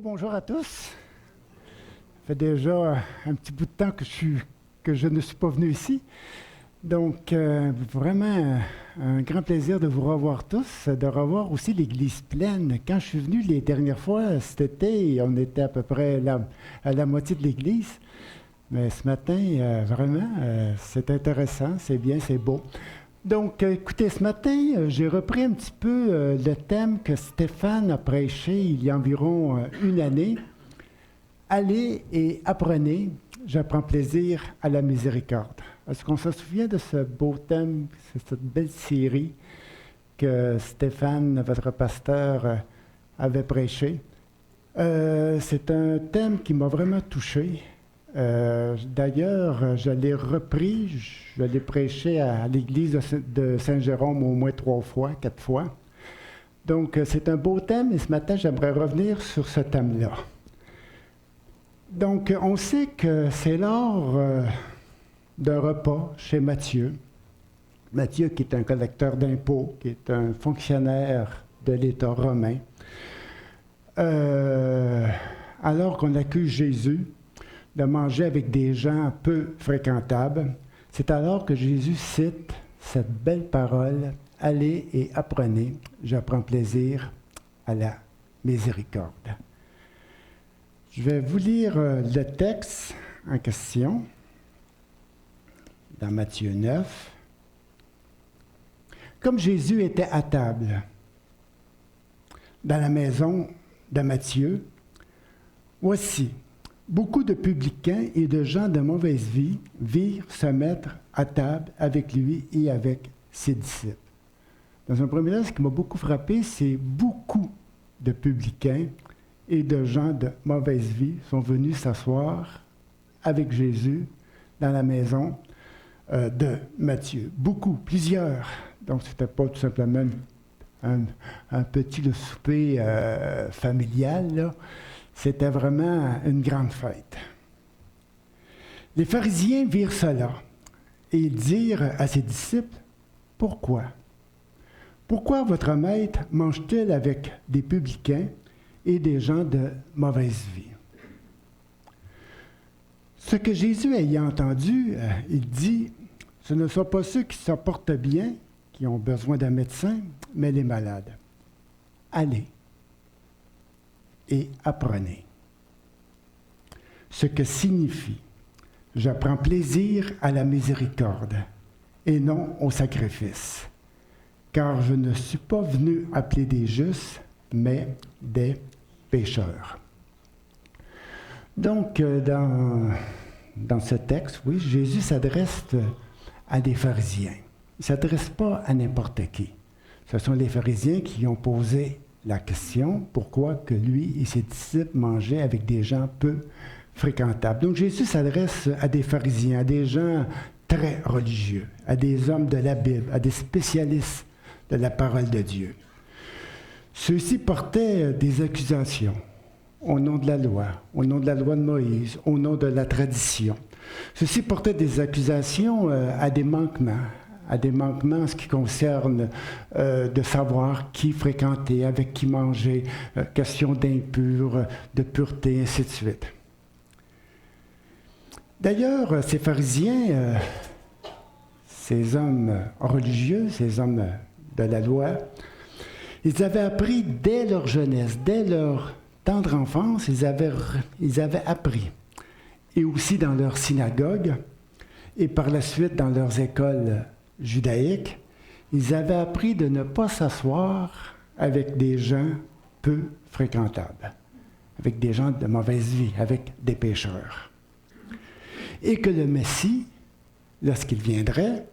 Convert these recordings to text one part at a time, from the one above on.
Bonjour à tous. Ça fait déjà un petit bout de temps que je ne suis pas venu ici. Donc, vraiment un grand plaisir de vous revoir tous, de revoir aussi l'église pleine. Quand je suis venu les dernières fois, cet été, on était à peu près à la moitié de l'église. Mais ce matin, vraiment, c'est intéressant, c'est bien, c'est beau. Donc, écoutez, ce matin, j'ai repris un petit peu le thème que Stéphane a prêché il y a environ une année. Allez et apprenez, j'apprends plaisir à la miséricorde. Est-ce qu'on se souvient de ce beau thème, cette belle série que Stéphane, votre pasteur, avait prêché? C'est un thème qui m'a vraiment touché. D'ailleurs, je l'ai repris, je l'ai prêché à l'église de Saint-Jérôme au moins 4 fois. Donc, c'est un beau thème et ce matin, j'aimerais revenir sur ce thème-là. Donc, on sait que c'est lors d'un repas chez Matthieu. Matthieu, qui est un collecteur d'impôts, qui est un fonctionnaire de l'État romain. Alors qu'on accuse Jésus de manger avec des gens peu fréquentables, c'est alors que Jésus cite cette belle parole « Allez et apprenez, j'apprends plaisir à la miséricorde ». Je vais vous lire le texte en question dans Matthieu 9. Comme Jésus était à table dans la maison de Matthieu, voici, beaucoup de publicains et de gens de mauvaise vie virent se mettre à table avec lui et avec ses disciples. Dans un premier temps, ce qui m'a beaucoup frappé, c'est beaucoup de publicains et de gens de mauvaise vie sont venus s'asseoir avec Jésus dans la maison de Matthieu. Beaucoup, plusieurs. Donc, ce n'était pas tout simplement un petit souper familial, là. C'était vraiment une grande fête. Les pharisiens virent cela et ils dirent à ses disciples, « Pourquoi? Pourquoi votre maître mange-t-il avec des publicains et des gens de mauvaise vie? » Ce que Jésus ayant entendu, il dit, « Ce ne sont pas ceux qui se portent bien, qui ont besoin d'un médecin, mais les malades. Allez et apprenez. » Ce que signifie « J'apprends plaisir à la miséricorde et non au sacrifice, car je ne suis pas venu appeler des justes, mais des pécheurs. » Donc, dans ce texte, oui, Jésus s'adresse à des pharisiens. Il ne s'adresse pas à n'importe qui. Ce sont les pharisiens qui ont posé la question pourquoi que lui et ses disciples mangeaient avec des gens peu fréquentables. Donc Jésus s'adresse à des pharisiens, à des gens très religieux, à des hommes de la Bible, à des spécialistes de la parole de Dieu. Ceux-ci portaient des accusations au nom de la loi de Moïse, au nom de la tradition. Ceux-ci portaient des accusations à des manquements en ce qui concerne de savoir qui fréquenter, avec qui manger, question d'impur, de pureté, ainsi de suite. D'ailleurs, ces pharisiens, ces hommes religieux, ces hommes de la loi, ils avaient appris dès leur jeunesse, dès leur tendre enfance, ils avaient appris, et aussi dans leur synagogue, et par la suite dans leurs écoles judaïques, ils avaient appris de ne pas s'asseoir avec des gens peu fréquentables, avec des gens de mauvaise vie, avec des pécheurs. Et que le Messie, lorsqu'il viendrait,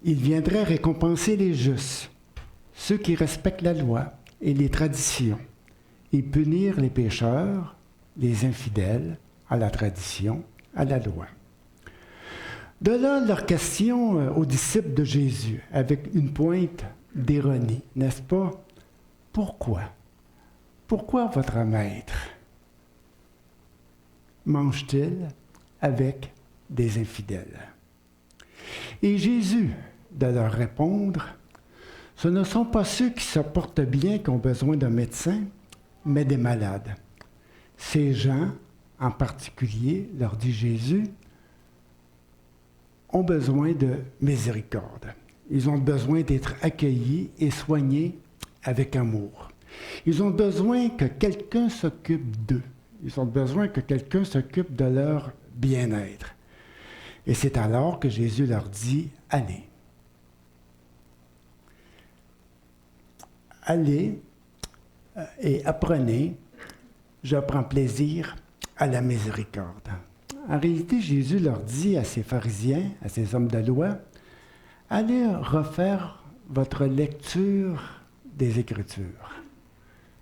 il viendrait récompenser les justes, ceux qui respectent la loi et les traditions, et punir les pécheurs, les infidèles à la tradition, à la loi. De là, leur question aux disciples de Jésus, avec une pointe d'ironie, n'est-ce pas? Pourquoi? Pourquoi votre maître mange-t-il avec des infidèles? Et Jésus, de leur répondre, ce ne sont pas ceux qui se portent bien qui ont besoin d'un médecin, mais des malades. ces gens, en particulier, leur dit Jésus, ont besoin de miséricorde. Ils ont besoin d'être accueillis et soignés avec amour. Ils ont besoin que quelqu'un s'occupe d'eux. Ils ont besoin que quelqu'un s'occupe de leur bien-être. Et c'est alors que Jésus leur dit, allez. Allez et apprenez, je prends plaisir à la miséricorde. En réalité, Jésus leur dit à ces pharisiens, à ces hommes de loi, allez refaire votre lecture des Écritures.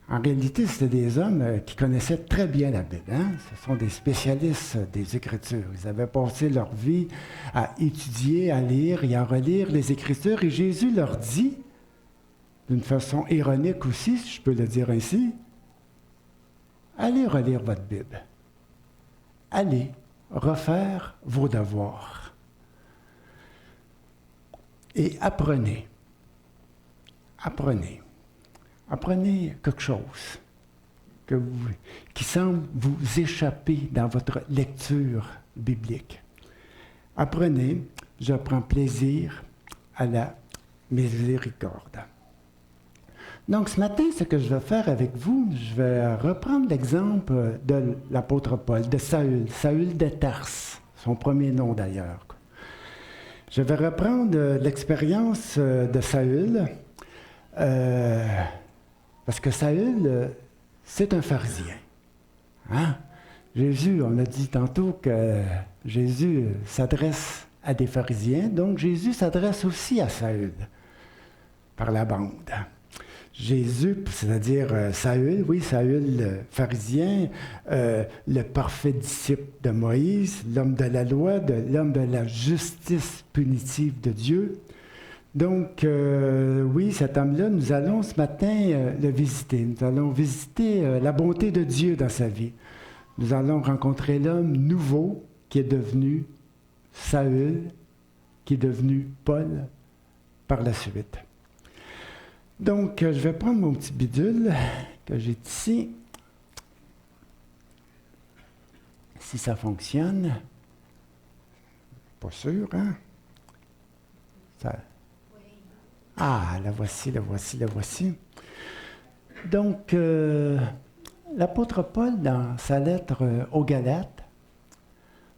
En réalité, c'était des hommes qui connaissaient très bien la Bible. Hein? Ce sont des spécialistes des Écritures. Ils avaient passé leur vie à étudier, à lire et à relire les Écritures. Et Jésus leur dit, d'une façon ironique aussi, si je peux le dire ainsi, allez relire votre Bible. Allez refaire vos devoirs. Et apprenez. Apprenez. Apprenez quelque chose qui semble vous échapper dans votre lecture biblique. Apprenez, je prends plaisir à la miséricorde. Donc ce matin, ce que je vais faire avec vous, je vais reprendre l'exemple de l'apôtre Paul, de Saül, Saül de Tarse, son premier nom d'ailleurs. Je vais reprendre l'expérience de Saül, parce que Saül, c'est un pharisien. Hein? Jésus, on a dit tantôt que Jésus s'adresse à des pharisiens, donc Jésus s'adresse aussi à Saül, par la bande. Jésus, c'est-à-dire Saül, oui, Saül, le pharisien, le parfait disciple de Moïse, l'homme de la loi, l'homme de la justice punitive de Dieu. Donc, oui, cet homme-là, nous allons ce matin le visiter. Nous allons visiter la bonté de Dieu dans sa vie. Nous allons rencontrer l'homme nouveau qui est devenu Saül, qui est devenu Paul par la suite. Donc, je vais prendre mon petit bidule que j'ai ici. Si ça fonctionne. Pas sûr, hein? Ça... Ah, la voici, la voici, la voici. Donc, l'apôtre Paul, dans sa lettre aux Galates,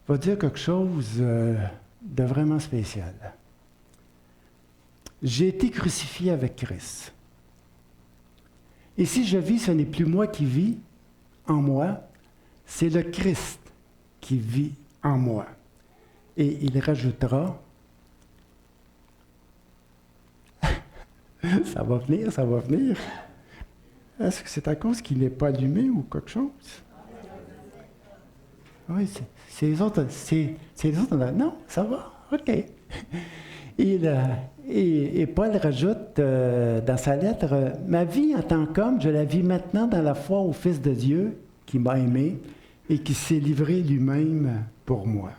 va dire quelque chose de vraiment spécial. J'ai été crucifié avec Christ. Et si je vis, ce n'est plus moi qui vis en moi, c'est le Christ qui vit en moi. Et il rajoutera, ça va venir, ça va venir. Est-ce que c'est à cause qu'il n'est pas allumé ou quelque chose? Oui, c'est les autres. Non, ça va, OK. Et Paul rajoute dans sa lettre, « Ma vie en tant qu'homme, je la vis maintenant dans la foi au Fils de Dieu qui m'a aimé et qui s'est livré lui-même pour moi. »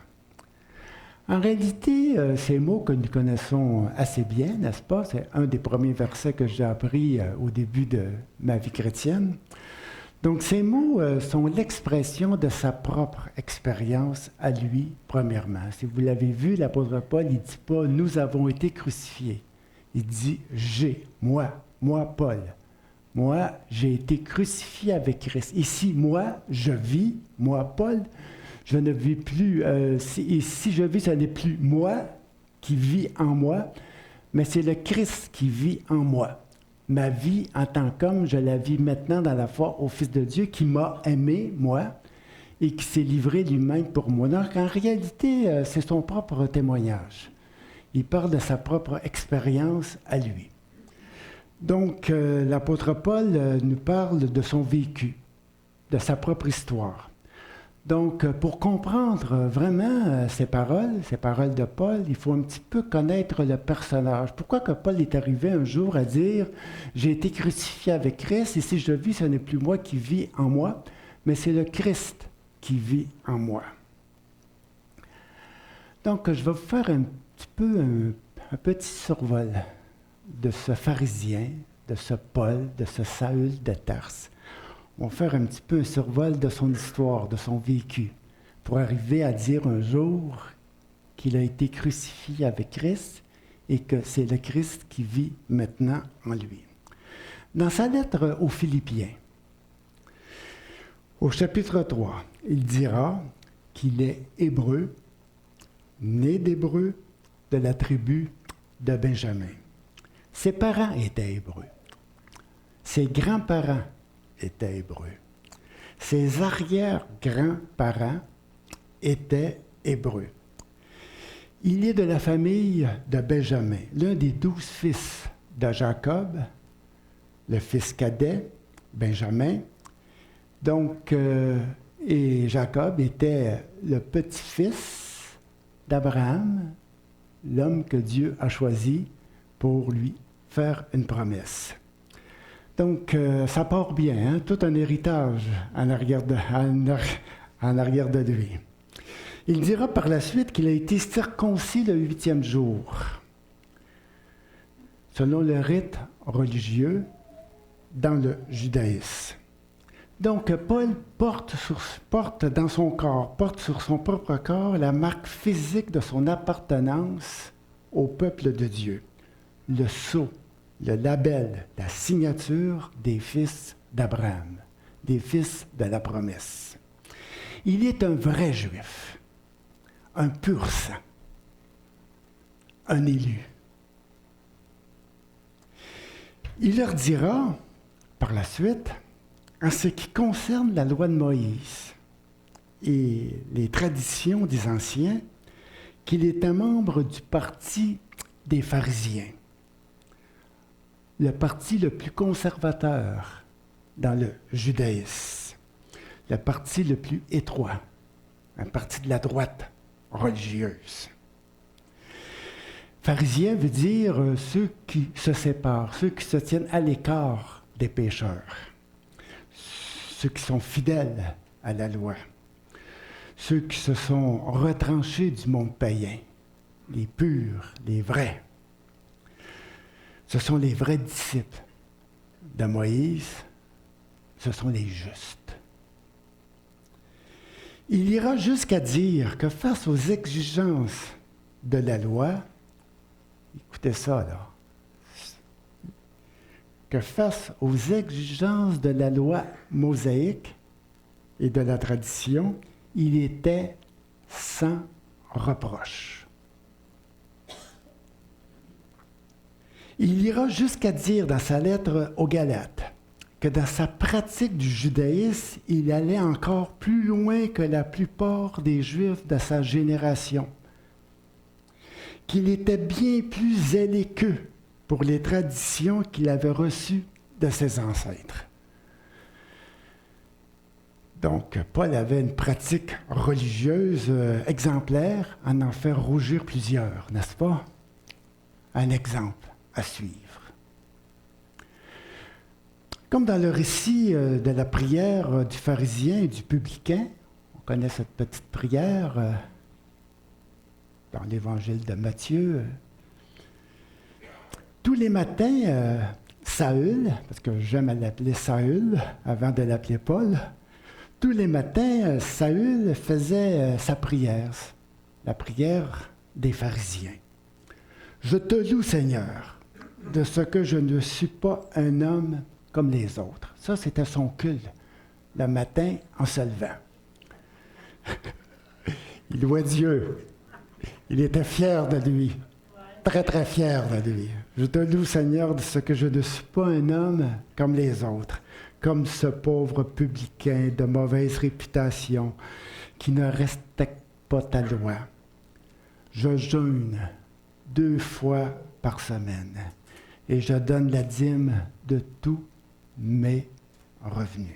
En réalité, ces mots que nous connaissons assez bien, n'est-ce pas? C'est un des premiers versets que j'ai appris au début de ma vie chrétienne. Donc, ces mots sont l'expression de sa propre expérience à lui, premièrement. Si vous l'avez vu, l'apôtre Paul, il ne dit pas « nous avons été crucifiés ». Il dit « j'ai, moi, Paul. Moi, j'ai été crucifié avec Christ. Ici, moi, je vis, moi, Paul, je ne vis plus. Si je vis, ce n'est plus moi qui vis en moi, mais c'est le Christ qui vit en moi. Ma vie en tant qu'homme, je la vis maintenant dans la foi au Fils de Dieu qui m'a aimé, moi, et qui s'est livré lui-même pour moi. Donc, en réalité, c'est son propre témoignage. Il parle de sa propre expérience à lui. Donc, l'apôtre Paul nous parle de son vécu, de sa propre histoire. Donc, pour comprendre vraiment ces paroles de Paul, il faut un petit peu connaître le personnage. Pourquoi que Paul est arrivé un jour à dire « J'ai été crucifié avec Christ, et si je vis, ce n'est plus moi qui vis en moi, mais c'est le Christ qui vit en moi. » Donc, je vais vous faire un petit peu un petit survol de ce pharisien, de ce Paul, de ce Saül de Tarse. on va faire un petit peu un survol de son histoire, de son vécu, pour arriver à dire un jour qu'il a été crucifié avec Christ et que c'est le Christ qui vit maintenant en lui. Dans sa lettre aux Philippiens, au chapitre 3, il dira qu'il est hébreu, né d'Hébreu, de la tribu de Benjamin. Ses parents étaient hébreux. Ses grands-parents étaient hébreux. Ses arrière-grands-parents étaient hébreux. Il est de la famille de Benjamin, l'un des 12 fils de Jacob, le fils cadet, Benjamin. Donc, et Jacob était le petit-fils d'Abraham, l'homme que Dieu a choisi pour lui faire une promesse. Donc, ça part bien, hein? Tout un héritage en arrière de lui. Il dira par la suite qu'il a été circoncis le 8e jour, selon le rite religieux dans le judaïsme. Donc, Paul porte dans son corps, porte sur son propre corps la marque physique de son appartenance au peuple de Dieu. Le sceau, le label, la signature des fils d'Abraham, des fils de la promesse. Il est un vrai juif, un pur sang, un élu. Il leur dira, par la suite, en ce qui concerne la loi de Moïse et les traditions des anciens, qu'il est un membre du parti des pharisiens, le parti le plus conservateur dans le judaïsme, le parti le plus étroit, un parti de la droite religieuse. Pharisien veut dire ceux qui se séparent, ceux qui se tiennent à l'écart des pécheurs, ceux qui sont fidèles à la loi, ceux qui se sont retranchés du monde païen, les purs, les vrais. Ce sont les vrais disciples de Moïse, ce sont les justes. Il ira jusqu'à dire que face aux exigences de la loi, écoutez ça là, que face aux exigences de la loi mosaïque et de la tradition, il était sans reproche. Il ira jusqu'à dire dans sa lettre aux Galates que dans sa pratique du judaïsme, il allait encore plus loin que la plupart des Juifs de sa génération, qu'il était bien plus zélé qu'eux pour les traditions qu'il avait reçues de ses ancêtres. Donc, Paul avait une pratique religieuse exemplaire, en faire rougir plusieurs, n'est-ce pas? Un exemple à suivre. Comme dans le récit de la prière du pharisien et du publicain, on connaît cette petite prière dans l'évangile de Matthieu. Tous les matins, Saül, parce que j'aime l'appeler Saül avant de l'appeler Paul, tous les matins, Saül faisait sa prière, la prière des pharisiens. « Je te loue, Seigneur, de ce que je ne suis pas un homme comme les autres. » Ça, c'était son culte, le matin en se levant. Il louait Dieu. Il était fier de lui. Très, très fier de lui. « Je te loue, Seigneur, de ce que je ne suis pas un homme comme les autres, comme ce pauvre publicain de mauvaise réputation qui ne respecte pas ta loi. Je jeûne 2 fois par semaine et je donne la dîme de tous mes revenus. »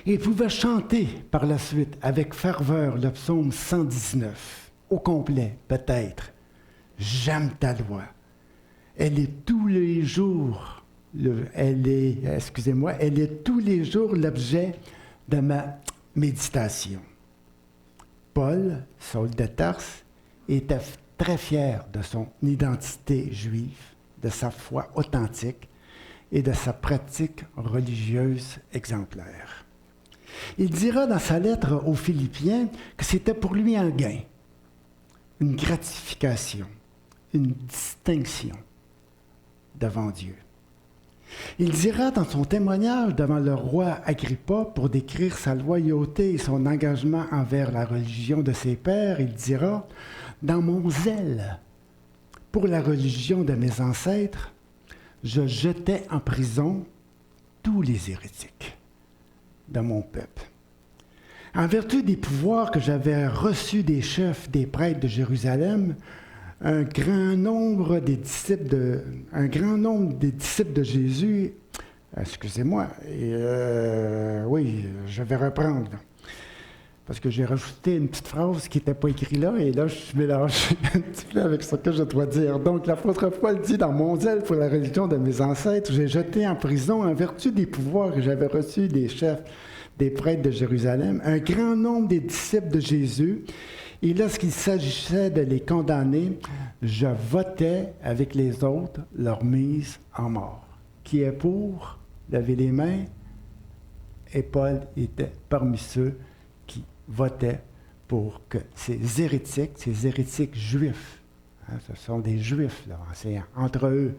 Il pouvait chanter par la suite avec ferveur le psaume 119, au complet peut-être. « J'aime ta loi. Elle est tous les jours, elle est tous les jours l'objet de ma méditation. » Paul, Saul de Tarse, était très fier de son identité juive, de sa foi authentique, et de sa pratique religieuse exemplaire. Il dira dans sa lettre aux Philippiens que c'était pour lui un gain, une gratification, une distinction devant Dieu. Il dira dans son témoignage devant le roi Agrippa pour décrire sa loyauté et son engagement envers la religion de ses pères, il dira « Dans mon zèle pour la religion de mes ancêtres, je jetais en prison tous les hérétiques de mon peuple. En vertu des pouvoirs que j'avais reçus des chefs des prêtres de Jérusalem, un grand nombre des disciples de Jésus, excusez-moi, oui, je vais reprendre, parce que j'ai rajouté une petite phrase qui n'était pas écrite là, et là, je suis mélangé un petit peu avec ce que je dois dire. Donc, l'apôtre Paul dit, dans mon zèle pour la religion de mes ancêtres, j'ai jeté en prison, en vertu des pouvoirs que j'avais reçus des chefs des prêtres de Jérusalem, un grand nombre des disciples de Jésus, et lorsqu'il s'agissait de les condamner, je votais avec les autres leur mise en mort. Qui est pour lever les mains? Et Paul était parmi ceux qui votaient pour que ces hérétiques juifs, ce sont des juifs, là, c'est entre eux.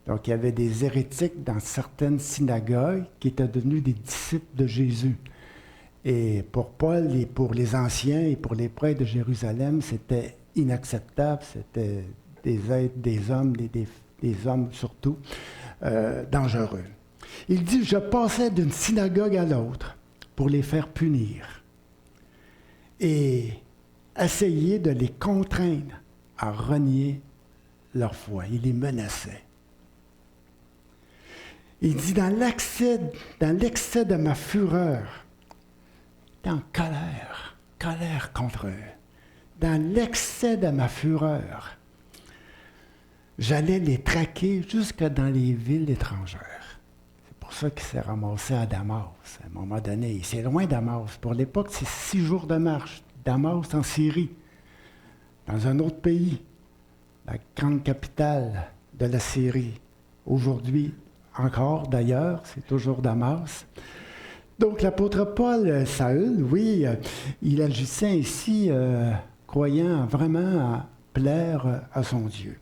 Donc il y avait des hérétiques dans certaines synagogues qui étaient devenus des disciples de Jésus. Et pour Paul et pour les anciens et pour les prêtres de Jérusalem, c'était inacceptable, c'était des hommes surtout, dangereux. Il dit, je passais d'une synagogue à l'autre pour les faire punir et essayer de les contraindre à renier leur foi. Il les menaçait. Il dit, dans l'excès de ma fureur, en colère contre eux, dans l'excès de ma fureur, j'allais les traquer jusque dans les villes étrangères. C'est pour ça qu'il s'est ramassé à Damas, à un moment donné. C'est loin Damas. Pour l'époque, c'est 6 jours de marche. Damas en Syrie, dans un autre pays, la grande capitale de la Syrie. Aujourd'hui, encore d'ailleurs, c'est toujours Damas. Donc l'apôtre Paul, Saül, oui, il agissait ainsi, croyant vraiment à plaire à son Dieu.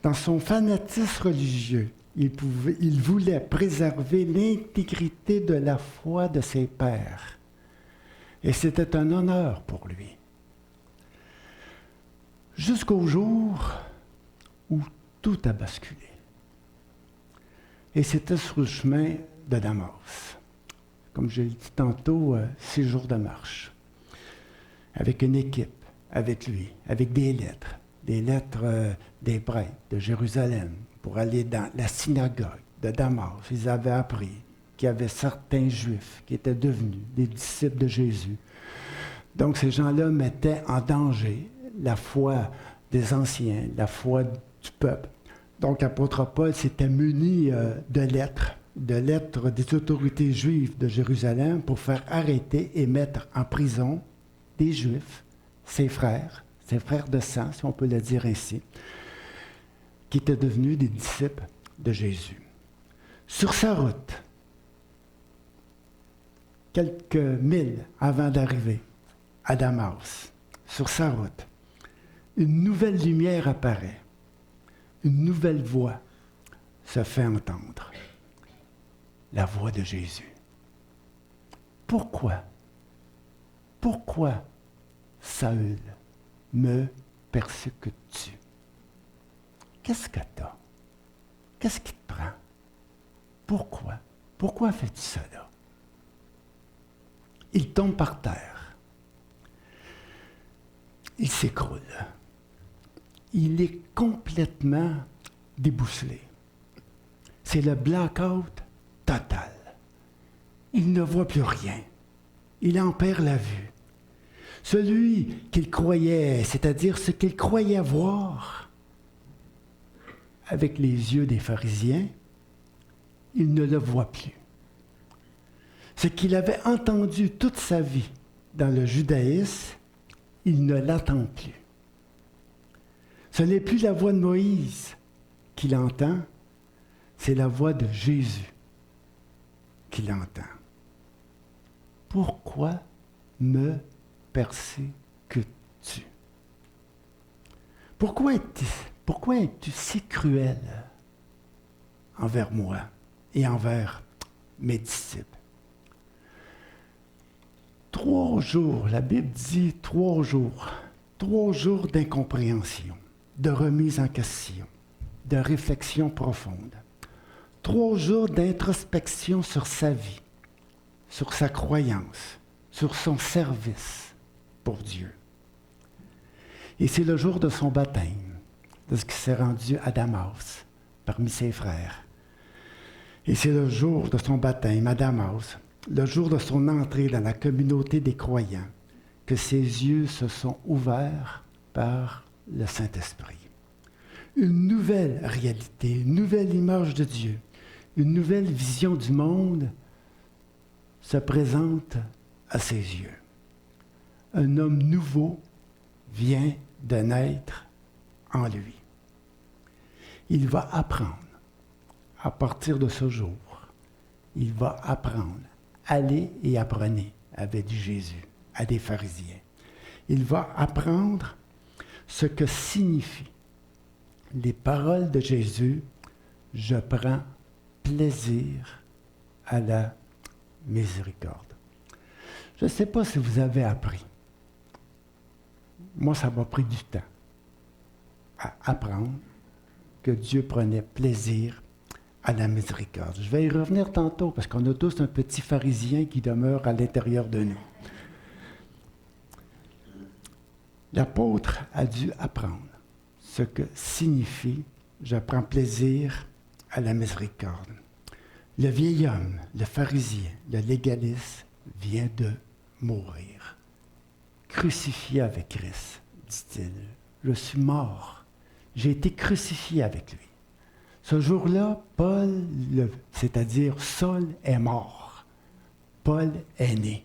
Dans son fanatisme religieux, il voulait préserver l'intégrité de la foi de ses pères. Et c'était un honneur pour lui. Jusqu'au jour où tout a basculé. Et c'était sur le chemin de Damas. Comme je l'ai dit tantôt, 6 jours de marche. Avec une équipe, avec lui, avec des lettres des prêtres de Jérusalem pour aller dans la synagogue de Damas. Ils avaient appris qu'il y avait certains Juifs qui étaient devenus des disciples de Jésus. Donc ces gens-là mettaient en danger la foi des anciens, la foi du peuple. Donc l'apôtre Paul s'était muni de lettres des autorités juives de Jérusalem pour faire arrêter et mettre en prison des Juifs, ses frères de sang, si on peut le dire ainsi, qui étaient devenus des disciples de Jésus. Sur sa route, quelques milles avant d'arriver à Damas, sur sa route, une nouvelle lumière apparaît, une nouvelle voix se fait entendre. La voix de Jésus. Pourquoi, Saül, me persécutes-tu? Qu'est-ce que t'as? Qu'est-ce qui te prend? Pourquoi fais-tu cela? Il tombe par terre. Il s'écroule. Il est complètement déboussolé. C'est le blackout total. Il ne voit plus rien. Il en perd la vue. Celui qu'il croyait, c'est-à-dire ce qu'il croyait voir avec les yeux des pharisiens, il ne le voit plus. Ce qu'il avait entendu toute sa vie dans le judaïsme, il ne l'entend plus. Ce n'est plus la voix de Moïse qu'il entend, c'est la voix de Jésus qu'il entend. Pourquoi me persécutes-tu? Pourquoi es-tu si cruel envers moi et envers mes disciples? 3 jours, la Bible dit 3 jours. 3 jours d'incompréhension, de remise en question, de réflexion profonde. 3 jours d'introspection sur sa vie, sur sa croyance, sur son service pour Dieu. Et c'est le jour de son baptême, de ce qui s'est rendu à Damas, parmi ses frères. Et c'est le jour de son baptême à Damas, le jour de son entrée dans la communauté des croyants, que ses yeux se sont ouverts par le Saint-Esprit. Une nouvelle réalité, une nouvelle image de Dieu, une nouvelle vision du monde se présente à ses yeux. Un homme nouveau vient de naître en lui. Il va apprendre, à partir de ce jour, il va apprendre. Allez et apprenez, avait dit Jésus à des pharisiens. Il va apprendre ce que signifient les paroles de Jésus. Je prends plaisir à la miséricorde. Je ne sais pas si vous avez appris. Moi, ça m'a pris du temps à apprendre que Dieu prenait plaisir à la miséricorde. Je vais y revenir tantôt parce qu'on a tous un petit pharisien qui demeure à l'intérieur de nous. L'apôtre a dû apprendre ce que signifie « je prends plaisir à la miséricorde ». Le vieil homme, le pharisien, le légaliste vient de mourir. Crucifié avec Christ, dit-il. Je suis mort. J'ai été crucifié avec lui. Ce jour-là, Paul, c'est-à-dire Saul, est mort. Paul est né.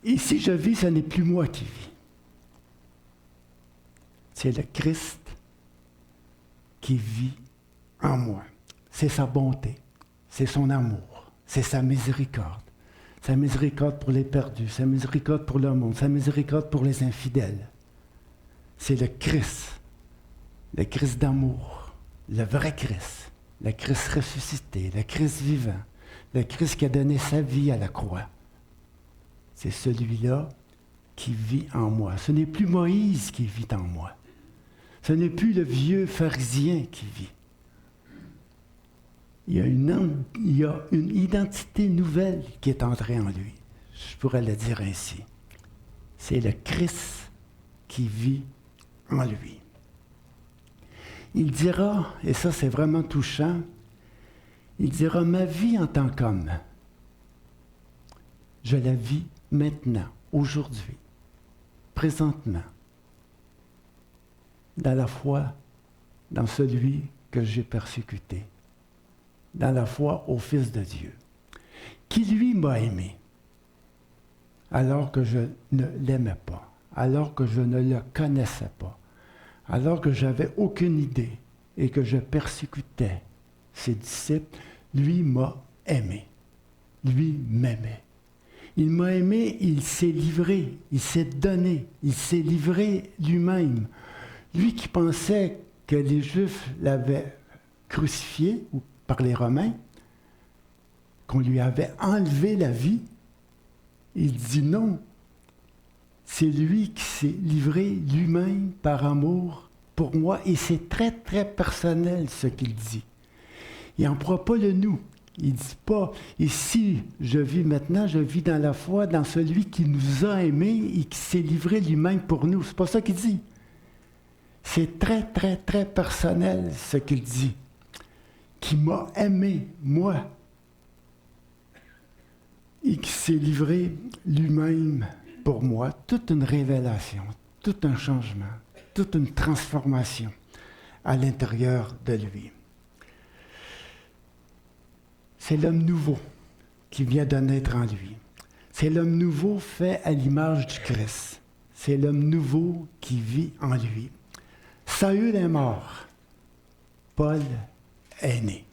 Et si je vis, ce n'est plus moi qui vis. C'est le Christ qui vit en moi. C'est sa bonté, c'est son amour, c'est sa miséricorde. Sa miséricorde pour les perdus, sa miséricorde pour le monde, sa miséricorde pour les infidèles. C'est le Christ d'amour, le vrai Christ, le Christ ressuscité, le Christ vivant, le Christ qui a donné sa vie à la croix. C'est celui-là qui vit en moi. Ce n'est plus Moïse qui vit en moi. Ce n'est plus le vieux pharisien qui vit. Il y a une identité nouvelle qui est entrée en lui. Je pourrais le dire ainsi. C'est le Christ qui vit en lui. Il dira, et ça c'est vraiment touchant, il dira, ma vie en tant qu'homme, je la vis maintenant, aujourd'hui, présentement, dans la foi, dans celui que j'ai persécuté, dans la foi au Fils de Dieu, qui lui m'a aimé, alors que je ne l'aimais pas, alors que je ne le connaissais pas, alors que je n'avais aucune idée et que je persécutais ses disciples, lui m'a aimé, lui m'aimait. Il m'a aimé, il s'est livré, il s'est donné, il s'est livré lui-même. Lui qui pensait que les Juifs l'avaient crucifié, ou par les Romains, qu'on lui avait enlevé la vie, il dit non. C'est lui qui s'est livré lui-même par amour pour moi, et c'est très, très personnel ce qu'il dit. Il n'emploie pas le « nous ». Il ne dit pas « ici, je vis maintenant, je vis dans la foi, dans celui qui nous a aimés et qui s'est livré lui-même pour nous ». C'est pas ça qu'il dit. C'est très, très, très personnel ce qu'il dit. Qui m'a aimé, moi, et qui s'est livré lui-même pour moi. Toute une révélation, tout un changement, toute une transformation à l'intérieur de lui. C'est l'homme nouveau qui vient de naître en lui. C'est l'homme nouveau fait à l'image du Christ. C'est l'homme nouveau qui vit en lui. Saül est mort. Paul est né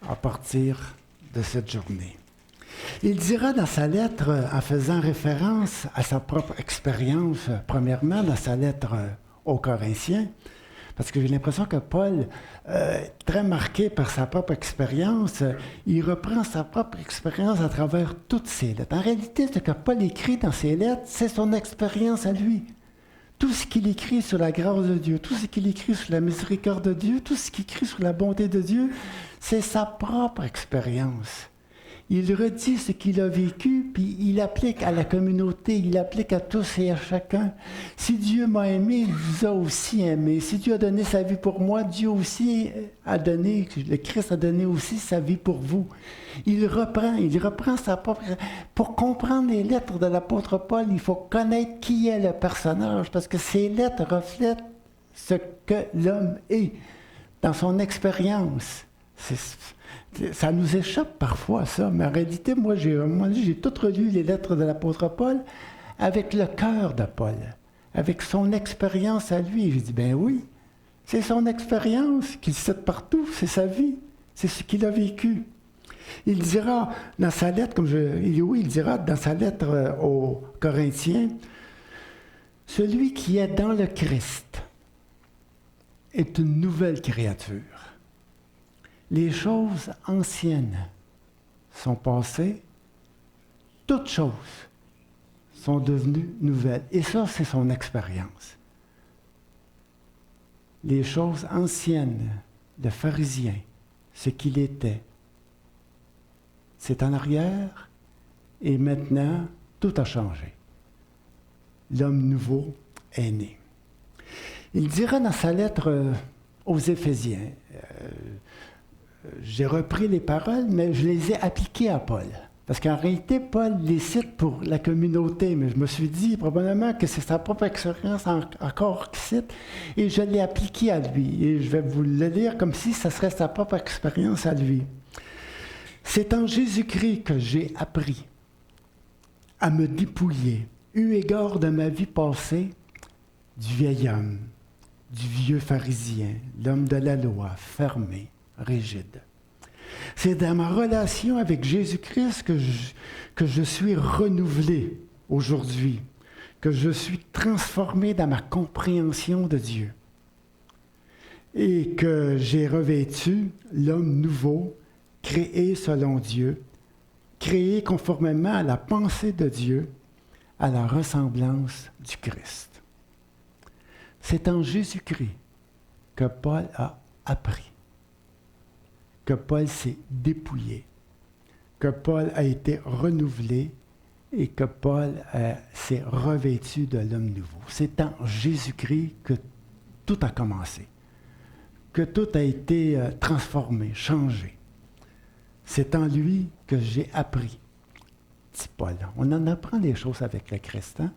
à partir de cette journée. Il dira dans sa lettre, en faisant référence à sa propre expérience, premièrement dans sa lettre aux Corinthiens, parce que j'ai l'impression que Paul, très marqué par sa propre expérience, il reprend sa propre expérience à travers toutes ses lettres. En réalité, ce que Paul écrit dans ses lettres, c'est son expérience à lui. Tout ce qu'il écrit sur la grâce de Dieu, tout ce qu'il écrit sur la miséricorde de Dieu, tout ce qu'il écrit sur la bonté de Dieu, c'est sa propre expérience. Il redit ce qu'il a vécu, puis il applique à la communauté, il applique à tous et à chacun. Si Dieu m'a aimé, il vous a aussi aimé. Si Dieu a donné sa vie pour moi, Dieu aussi a donné, le Christ a donné aussi sa vie pour vous. Il reprend sa propre... Pour comprendre les lettres de l'apôtre Paul, il faut connaître qui est le personnage, parce que ces lettres reflètent ce que l'homme est dans son expérience. Ça nous échappe parfois, ça, mais en réalité, moi, j'ai tout relu les lettres de l'apôtre Paul avec le cœur de Paul, avec son expérience à lui. J'ai dit, ben oui, c'est son expérience qu'il cite partout, c'est sa vie, c'est ce qu'il a vécu. Il dira dans sa lettre, il dira dans sa lettre aux Corinthiens, celui qui est dans le Christ est une nouvelle créature. Les choses anciennes sont passées, toutes choses sont devenues nouvelles. Et ça, c'est son expérience. Les choses anciennes, le pharisien, ce qu'il était, c'est en arrière et maintenant, tout a changé. L'homme nouveau est né. Il dira dans sa lettre aux Éphésiens, j'ai repris les paroles, mais je les ai appliquées à Paul. Parce qu'en réalité, Paul les cite pour la communauté, mais je me suis dit probablement que c'est sa propre expérience encore qu'il cite, et je l'ai appliqué à lui. Et je vais vous le lire comme si ça serait sa propre expérience à lui. C'est en Jésus-Christ que j'ai appris à me dépouiller, eu égard de ma vie passée, du vieil homme, du vieux pharisien, l'homme de la loi, fermé, rigide. C'est dans ma relation avec Jésus-Christ que je suis renouvelé aujourd'hui, que je suis transformé dans ma compréhension de Dieu et que j'ai revêtu l'homme nouveau, créé selon Dieu, créé conformément à la pensée de Dieu, à la ressemblance du Christ. C'est en Jésus-Christ que Paul a appris, que Paul s'est dépouillé, que Paul a été renouvelé et que Paul s'est revêtu de l'homme nouveau. C'est en Jésus-Christ que tout a commencé, que tout a été transformé, changé. C'est en lui que j'ai appris, dit Paul. On en apprend des choses avec le Christ, hein?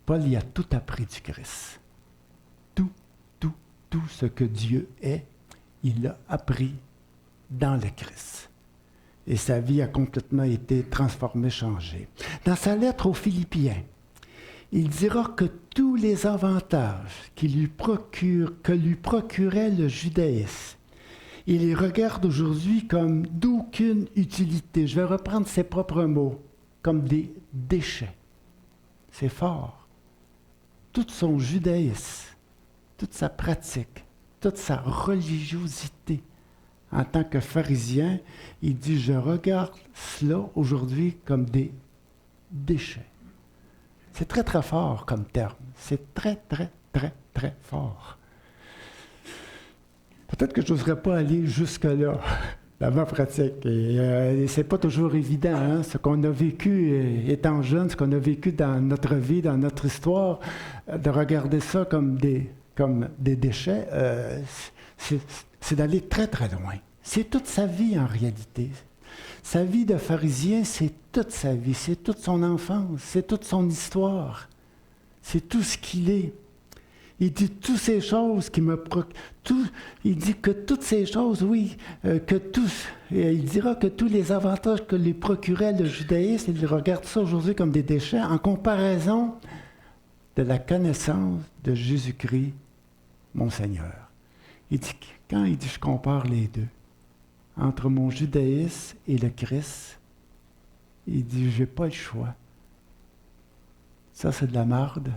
Paul y a tout appris du Christ. Tout ce que Dieu est, il l'a appris dans le Christ. Et sa vie a complètement été transformée, changée. Dans sa lettre aux Philippiens, il dira que tous les avantages que lui procurait le judaïsme, il les regarde aujourd'hui comme d'aucune utilité. Je vais reprendre ses propres mots, comme des déchets. C'est fort. Tout son judaïsme, toute sa pratique, toute sa religiosité en tant que pharisien, il dit, je regarde cela aujourd'hui comme des déchets. C'est très, très fort comme terme. C'est très, très, très, très fort. Peut-être que je n'oserais pas aller jusque-là dans ma pratique. Et c'est pas toujours évident, hein? Ce qu'on a vécu étant jeune, ce qu'on a vécu dans notre vie, dans notre histoire, de regarder ça comme des déchets, c'est d'aller très, très loin. C'est toute sa vie, en réalité. Sa vie de pharisien, c'est toute sa vie, c'est toute son enfance, c'est toute son histoire. C'est tout ce qu'il est. Il dit toutes ces choses qui me il dit que toutes ces choses, oui, il dira que tous les avantages que lui procurait le judaïsme, il regarde ça aujourd'hui comme des déchets en comparaison de la connaissance de Jésus-Christ, mon Seigneur. Il dit, quand il dit, je compare les deux, entre mon judaïsme et le Christ, il dit, j'ai pas le choix. Ça, c'est de la marde.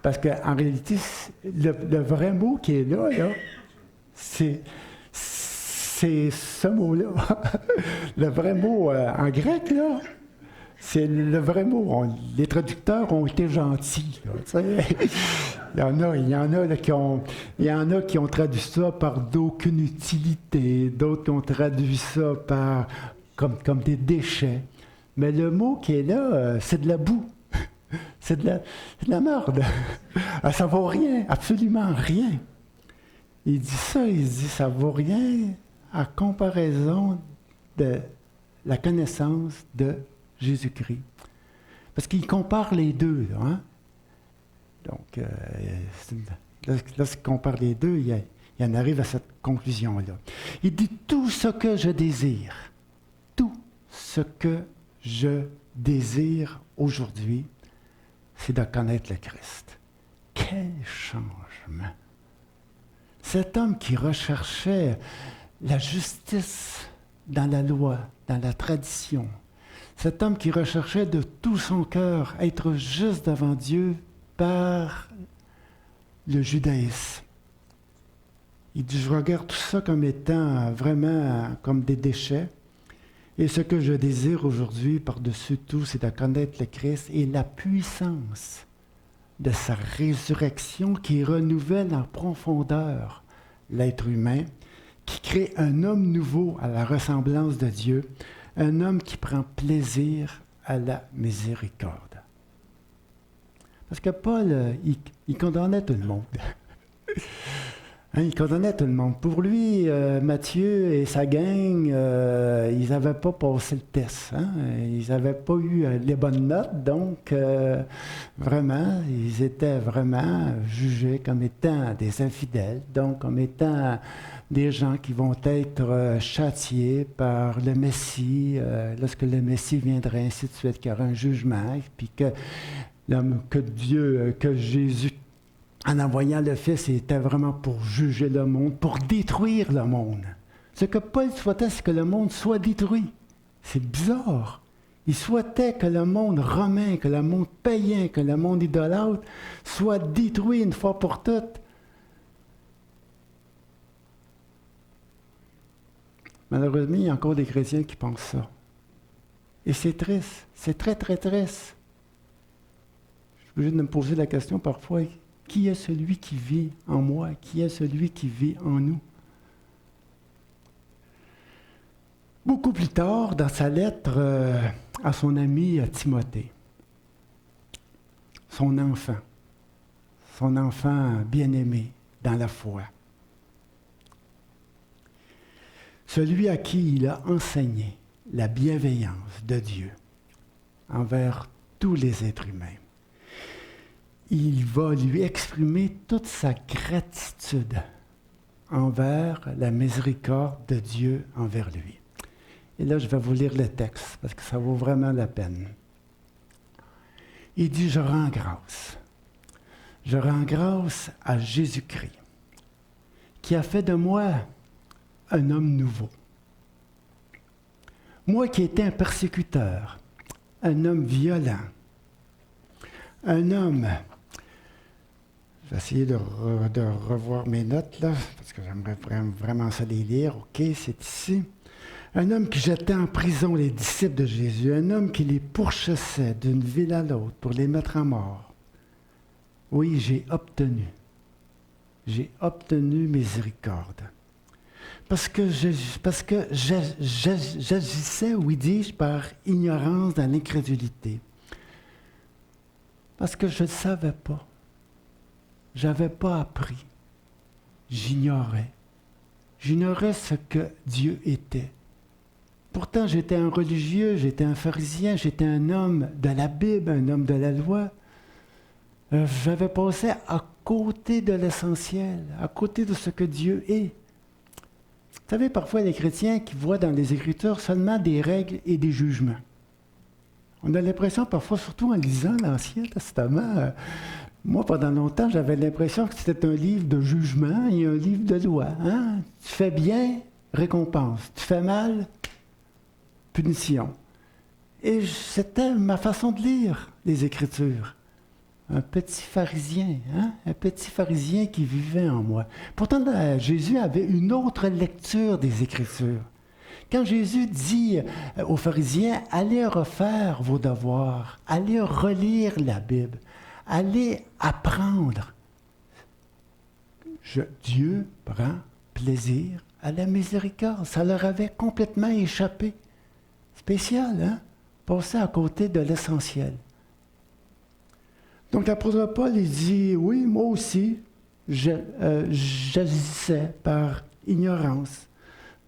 Parce qu'en réalité, le vrai mot qui est là, c'est ce mot-là. Le vrai mot en grec, là, c'est le vrai mot. Les traducteurs ont été gentils. Là, il y en a là, qui ont traduit ça par d'aucune utilité, d'autres qui ont traduit ça par comme des déchets. Mais le mot qui est là, c'est de la boue. C'est de la merde. Ça vaut rien, absolument rien. Il dit ça vaut rien à comparaison de la connaissance de Jésus-Christ. Parce qu'il compare les deux, là, hein? Donc, lorsqu'il compare les deux, il en arrive à cette conclusion-là. Il dit, tout ce que je désire aujourd'hui, c'est de connaître le Christ. Quel changement! Cet homme qui recherchait la justice dans la loi, dans la tradition, cet homme qui recherchait de tout son cœur être juste devant Dieu par le judaïsme. Il dit, je regarde tout ça comme étant vraiment comme des déchets. Et ce que je désire aujourd'hui, par-dessus tout, c'est de connaître le Christ et la puissance de sa résurrection qui renouvelle en profondeur l'être humain, qui crée un homme nouveau à la ressemblance de Dieu, un homme qui prend plaisir à la miséricorde. Parce que Paul, il condamnait tout le monde. Il condamnait tout le monde. Pour lui, Matthieu et sa gang, ils n'avaient pas passé le test. Hein? Ils n'avaient pas eu les bonnes notes, donc vraiment, ils étaient vraiment jugés comme étant des infidèles, donc comme étant des gens qui vont être châtiés par le Messie, lorsque le Messie viendrait, ainsi de suite, qu'il y aura un jugement, puis que Jésus, en envoyant le Fils, était vraiment pour juger le monde, pour détruire le monde. Ce que Paul souhaitait, c'est que le monde soit détruit. C'est bizarre. Il souhaitait que le monde romain, que le monde païen, que le monde idolâtre soit détruit une fois pour toutes. Malheureusement, il y a encore des chrétiens qui pensent ça. Et c'est triste. C'est très, très triste. Je suis obligé de me poser la question parfois, qui est celui qui vit en moi? Qui est celui qui vit en nous? Beaucoup plus tard, dans sa lettre à son ami Timothée, son enfant bien-aimé dans la foi, celui à qui il a enseigné la bienveillance de Dieu envers tous les êtres humains. Il va lui exprimer toute sa gratitude envers la miséricorde de Dieu envers lui. Et là, je vais vous lire le texte, parce que ça vaut vraiment la peine. Il dit, je rends grâce. Je rends grâce à Jésus-Christ, qui a fait de moi un homme nouveau. Moi qui étais un persécuteur, un homme violent, un homme... Je vais essayer de revoir mes notes, là, parce que j'aimerais vraiment ça les lire. OK, c'est ici. Un homme qui jetait en prison les disciples de Jésus, un homme qui les pourchassait d'une ville à l'autre pour les mettre à mort. Oui, j'ai obtenu miséricorde. Parce que j'agissais, oui dis-je, par ignorance dans l'incrédulité. Parce que je ne savais pas. Je n'avais pas appris. J'ignorais. J'ignorais ce que Dieu était. Pourtant, j'étais un religieux, j'étais un pharisien, j'étais un homme de la Bible, un homme de la loi. J'avais passé à côté de l'essentiel, à côté de ce que Dieu est. Vous savez, parfois, les chrétiens qui voient dans les Écritures seulement des règles et des jugements. On a l'impression, parfois, surtout en lisant l'Ancien Testament, Moi, pendant longtemps, j'avais l'impression que c'était un livre de jugement et un livre de loi. Hein? Tu fais bien, récompense. Tu fais mal, punition. Et c'était ma façon de lire les Écritures. Un petit pharisien, hein? Un petit pharisien qui vivait en moi. Pourtant, Jésus avait une autre lecture des Écritures. Quand Jésus dit aux pharisiens, allez refaire vos devoirs, allez relire la Bible, allez apprendre. Dieu prend plaisir à la miséricorde. Ça leur avait complètement échappé. Spécial, hein? Passer à côté de l'essentiel. Donc l'apôtre Paul, il dit, oui, moi aussi, j'agissais par ignorance,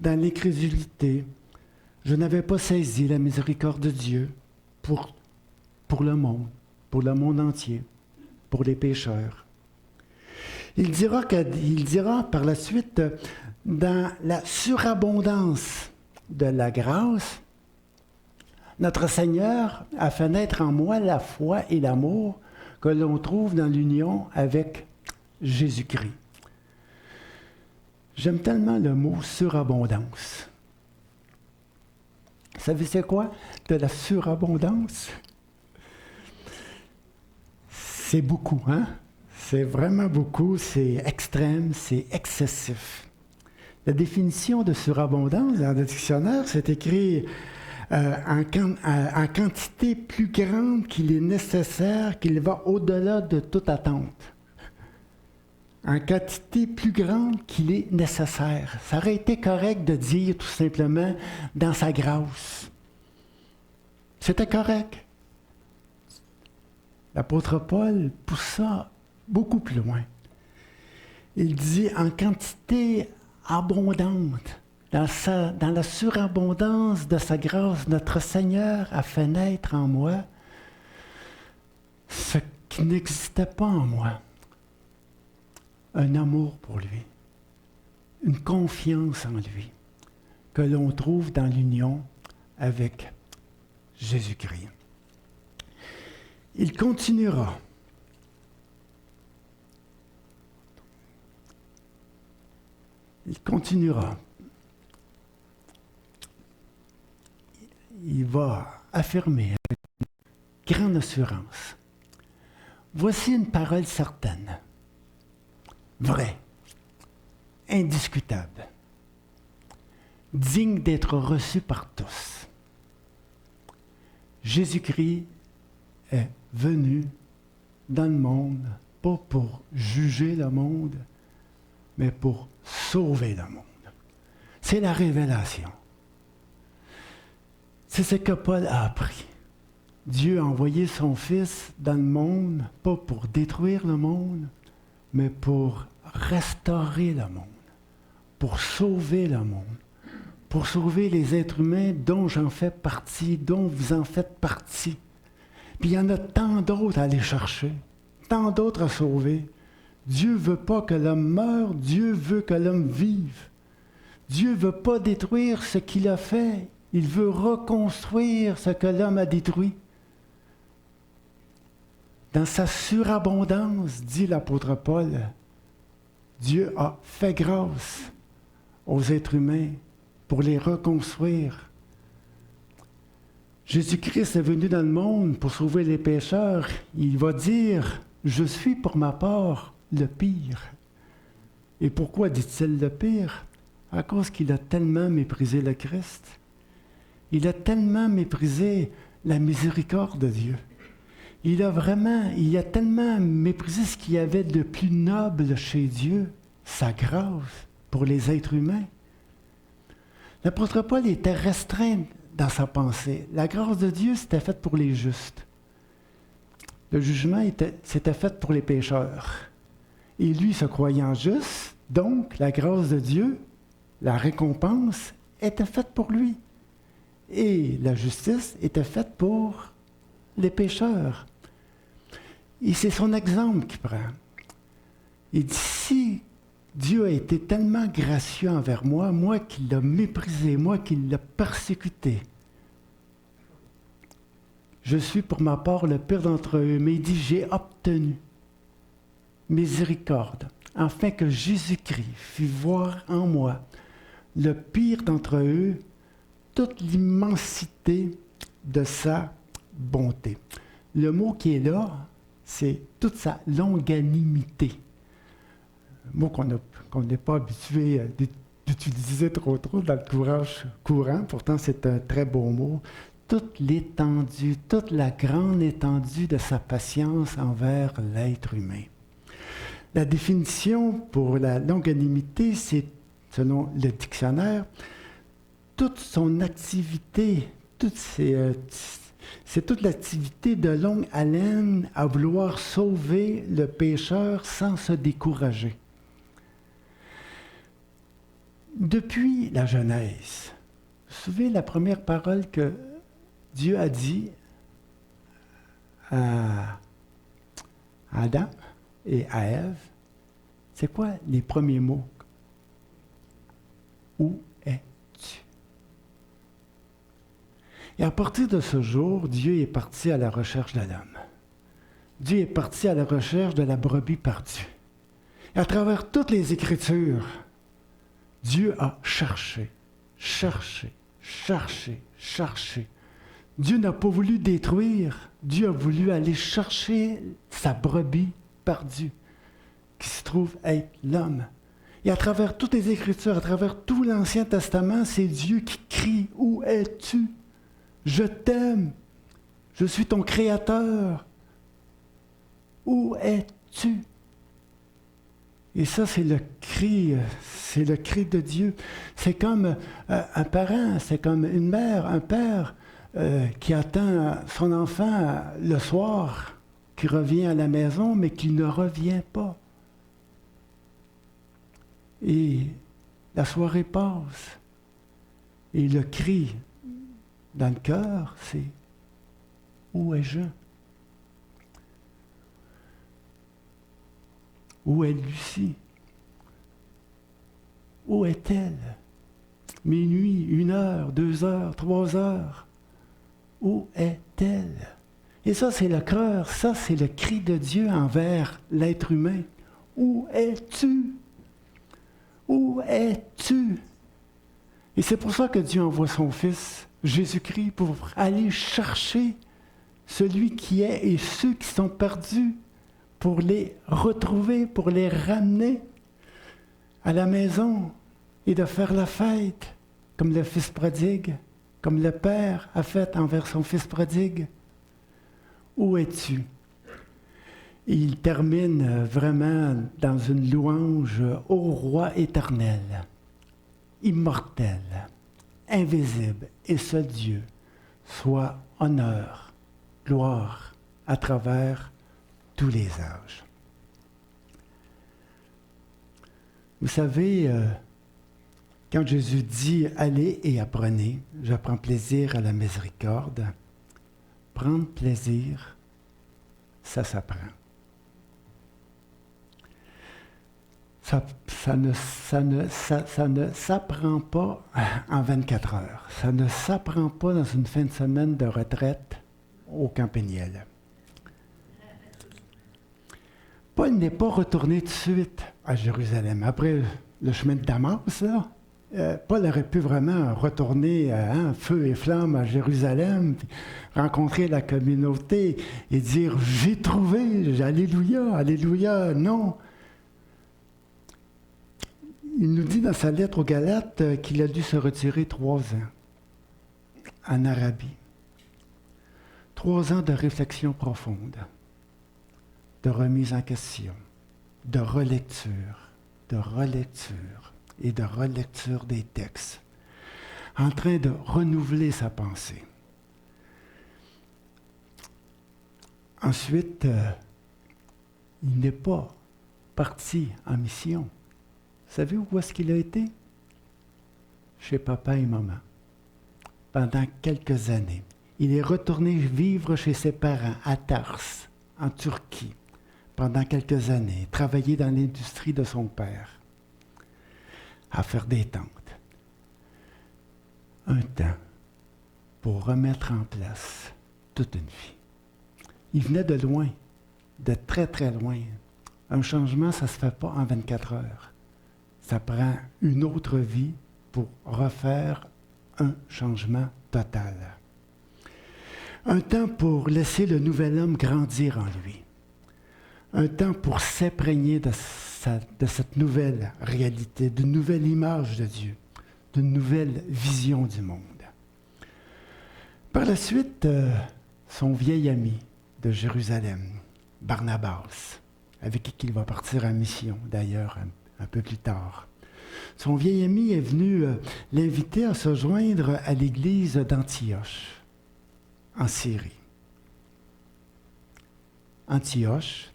dans l'incrédulité. Je n'avais pas saisi la miséricorde de Dieu pour le monde entier, pour les pécheurs. Il dira par la suite, dans la surabondance de la grâce, notre Seigneur a fait naître en moi la foi et l'amour que l'on trouve dans l'union avec Jésus-Christ. J'aime tellement le mot surabondance. Vous savez c'est quoi? De la surabondance? C'est beaucoup, hein? C'est vraiment beaucoup, c'est extrême, c'est excessif. La définition de surabondance dans le dictionnaire, c'est écrit en quantité plus grande qu'il est nécessaire, qu'il va au-delà de toute attente. En quantité plus grande qu'il est nécessaire. Ça aurait été correct de dire tout simplement dans sa grâce. C'était correct. L'apôtre Paul pousse ça beaucoup plus loin. Il dit en quantité abondante. Dans la surabondance de sa grâce, notre Seigneur a fait naître en moi ce qui n'existait pas en moi. Un amour pour lui, une confiance en lui, que l'on trouve dans l'union avec Jésus-Christ. Il continuera. Il va affirmer avec une grande assurance. Voici une parole certaine, vraie, indiscutable, digne d'être reçue par tous. Jésus-Christ est venu dans le monde, pas pour juger le monde, mais pour sauver le monde. C'est la révélation. C'est ce que Paul a appris. Dieu a envoyé son Fils dans le monde, pas pour détruire le monde, mais pour restaurer le monde, pour sauver le monde, pour sauver les êtres humains dont j'en fais partie, dont vous en faites partie. Puis il y en a tant d'autres à aller chercher, tant d'autres à sauver. Dieu ne veut pas que l'homme meure, Dieu veut que l'homme vive. Dieu ne veut pas détruire ce qu'il a fait. Il veut reconstruire ce que l'homme a détruit. Dans sa surabondance, dit l'apôtre Paul, Dieu a fait grâce aux êtres humains pour les reconstruire. Jésus-Christ est venu dans le monde pour sauver les pécheurs. Il va dire, je suis pour ma part le pire. Et pourquoi dit-il le pire? À cause qu'il a tellement méprisé le Christ. Il a tellement méprisé la miséricorde de Dieu. Il a tellement méprisé ce qu'il y avait de plus noble chez Dieu, sa grâce pour les êtres humains. L'apôtre Paul était restreint dans sa pensée. La grâce de Dieu, c'était faite pour les justes. Le jugement, c'était fait pour les pécheurs. Et lui, se croyant juste, donc la grâce de Dieu, la récompense, était faite pour lui. Et la justice était faite pour les pécheurs. Et c'est son exemple qu'il prend. Il dit, si Dieu a été tellement gracieux envers moi, moi qui l'ai méprisé, moi qui l'ai persécuté, je suis pour ma part le pire d'entre eux. Mais il dit, j'ai obtenu miséricorde, afin que Jésus-Christ fût voir en moi, le pire d'entre eux, toute l'immensité de sa bonté. Le mot qui est là, c'est toute sa longanimité. Un mot qu'on n'est pas habitué d'utiliser trop dans le courage courant, pourtant c'est un très beau mot. Toute l'étendue, toute la grande étendue de sa patience envers l'être humain. La définition pour la longanimité, c'est, selon le dictionnaire, toute son activité, c'est toute l'activité de longue haleine à vouloir sauver le pécheur sans se décourager. Depuis la Genèse, vous vous souvenez la première parole que Dieu a dit à Adam et à Ève? C'est quoi les premiers mots? Où es-tu? Et à partir de ce jour, Dieu est parti à la recherche de l'homme. Dieu est parti à la recherche de la brebis perdue. Et à travers toutes les Écritures, Dieu a cherché, cherché, cherché, cherché. Dieu n'a pas voulu détruire, Dieu a voulu aller chercher sa brebis perdue, qui se trouve être l'homme. Et à travers toutes les Écritures, à travers tout l'Ancien Testament, c'est Dieu qui crie, « Où es-tu? Je t'aime, je suis ton Créateur. Où es-tu? » Et ça, c'est le cri de Dieu. C'est comme un parent, c'est comme une mère, un père qui attend son enfant le soir, qui revient à la maison, mais qui ne revient pas. Et la soirée passe. Et le cri dans le cœur, c'est « Où est-je? Où est Lucie? Où est-elle? Minuit, 1 heure, 2 heures, 3 heures. Où est-elle? » Et ça, c'est le cœur, ça, c'est le cri de Dieu envers l'être humain. Où es-tu? Où es-tu? Et c'est pour ça que Dieu envoie son Fils, Jésus-Christ, pour aller chercher celui qui est et ceux qui sont perdus, pour les retrouver, pour les ramener à la maison et de faire la fête, comme le Fils prodigue, comme le Père a fait envers son Fils prodigue. Où es-tu? Et il termine vraiment dans une louange au Roi éternel, immortel, invisible et seul Dieu, soit honneur, gloire à travers tous les âges. Vous savez, quand Jésus dit « Allez et apprenez, je prends plaisir à la miséricorde », prendre plaisir, ça s'apprend. Ça ne s'apprend pas en 24 heures. Ça ne s'apprend pas dans une fin de semaine de retraite au Camp Péniel. Paul n'est pas retourné tout de suite à Jérusalem. Après le chemin de Damas, là, Paul aurait pu vraiment retourner feu et flamme à Jérusalem, rencontrer la communauté et dire « J'ai trouvé, alléluia, alléluia ». Non. Il nous dit dans sa lettre aux Galates qu'il a dû se retirer 3 ans en Arabie. 3 ans de réflexion profonde, de remise en question, de relecture et de relecture des textes, en train de renouveler sa pensée. Ensuite, il n'est pas parti en mission. Vous savez où est-ce qu'il a été? Chez papa et maman. Pendant quelques années. Il est retourné vivre chez ses parents à Tars, en Turquie, pendant quelques années, travailler dans l'industrie de son père, à faire des tentes. Un temps pour remettre en place toute une vie. Il venait de loin, de très très loin, Un changement, ça ne se fait pas en 24 heures. Ça prend une autre vie pour refaire un changement total. Un temps pour laisser le nouvel homme grandir en lui. Un temps pour s'imprégner de cette nouvelle réalité, d'une nouvelle image de Dieu, d'une nouvelle vision du monde. Par la suite, son vieil ami de Jérusalem, Barnabas, avec qui il va partir en mission, d'ailleurs, un peu plus tard. Son vieil ami est venu l'inviter à se joindre à l'église d'Antioche, en Syrie. Antioche,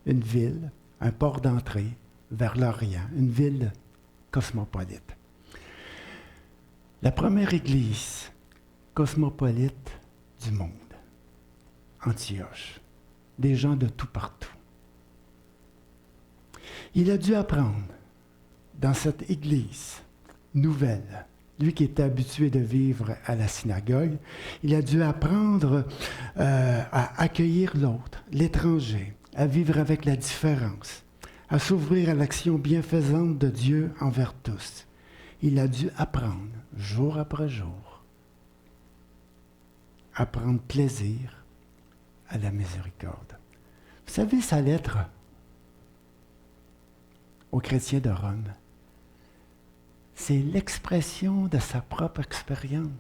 une ville, un port d'entrée vers l'Orient, une ville cosmopolite. La première église cosmopolite du monde, Antioche, des gens de tout partout. Il a dû apprendre dans cette église nouvelle, lui qui était habitué de vivre à la synagogue, il a dû apprendre à accueillir l'autre, l'étranger, à vivre avec la différence, à s'ouvrir à l'action bienfaisante de Dieu envers tous. Il a dû apprendre, jour après jour, à prendre plaisir à la miséricorde. Vous savez, sa lettre aux chrétiens de Rome, c'est l'expression de sa propre expérience.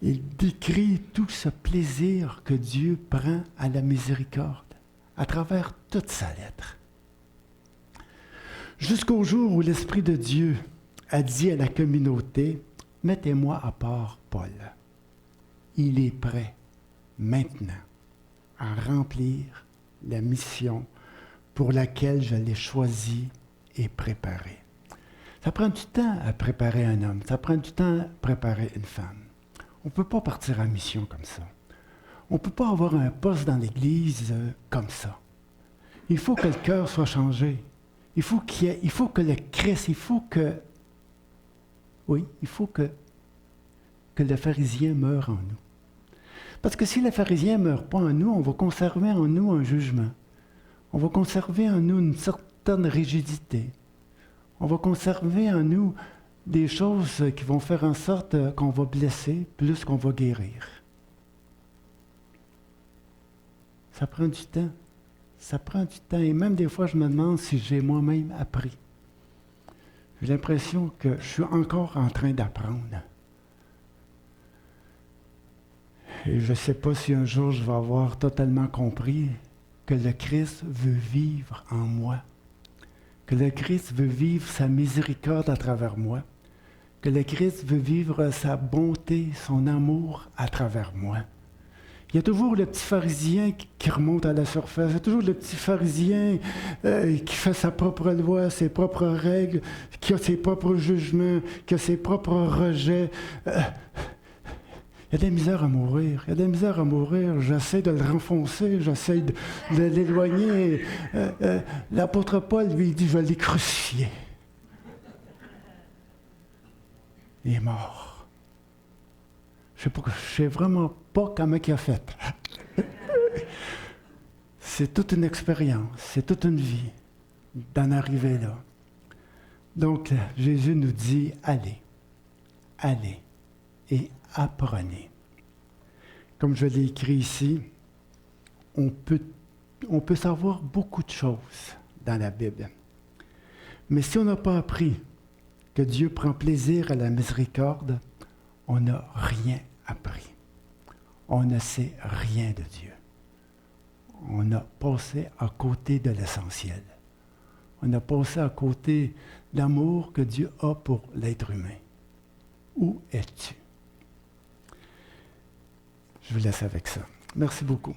Il décrit tout ce plaisir que Dieu prend à la miséricorde à travers toute sa lettre. Jusqu'au jour où l'Esprit de Dieu a dit à la communauté, « Mettez-moi à part Paul. Il est prêt maintenant à remplir la mission pour laquelle je l'ai choisi et préparé. » Ça prend du temps à préparer un homme, ça prend du temps à préparer une femme. On ne peut pas partir en mission comme ça. On ne peut pas avoir un poste dans l'Église comme ça. Il faut que le cœur soit changé. Il faut que le Christ, il faut que le pharisien meure en nous. Parce que si le pharisien ne meurt pas en nous, on va conserver en nous un jugement. On va conserver en nous une certaine rigidité. On va conserver en nous des choses qui vont faire en sorte qu'on va blesser plus qu'on va guérir. Ça prend du temps. Ça prend du temps. Et même des fois, je me demande si j'ai moi-même appris. J'ai l'impression que je suis encore en train d'apprendre. Et je ne sais pas si un jour je vais avoir totalement compris que le Christ veut vivre en moi. Que le Christ veut vivre sa miséricorde à travers moi. Que le Christ veut vivre sa bonté, son amour à travers moi. Il y a toujours le petit pharisien qui remonte à la surface. Il y a toujours le petit pharisien qui fait sa propre loi, ses propres règles, qui a ses propres jugements, qui a ses propres rejets. Il y a de la misère à mourir. Il y a de la misère à mourir. J'essaie de le renfoncer. J'essaie de l'éloigner. L'apôtre Paul, lui, il dit, je vais les crucifier. Il est mort. Je ne sais vraiment pas comment il a fait. C'est toute une expérience. C'est toute une vie d'en arriver là. Donc, Jésus nous dit, allez et apprenez. Comme je l'ai écrit ici, on peut savoir beaucoup de choses dans la Bible. Mais si on n'a pas appris que Dieu prend plaisir à la miséricorde, on n'a rien appris. On ne sait rien de Dieu. On a passé à côté de l'essentiel. On a passé à côté de l'amour que Dieu a pour l'être humain. Où es-tu? Je vous laisse avec ça. Merci beaucoup.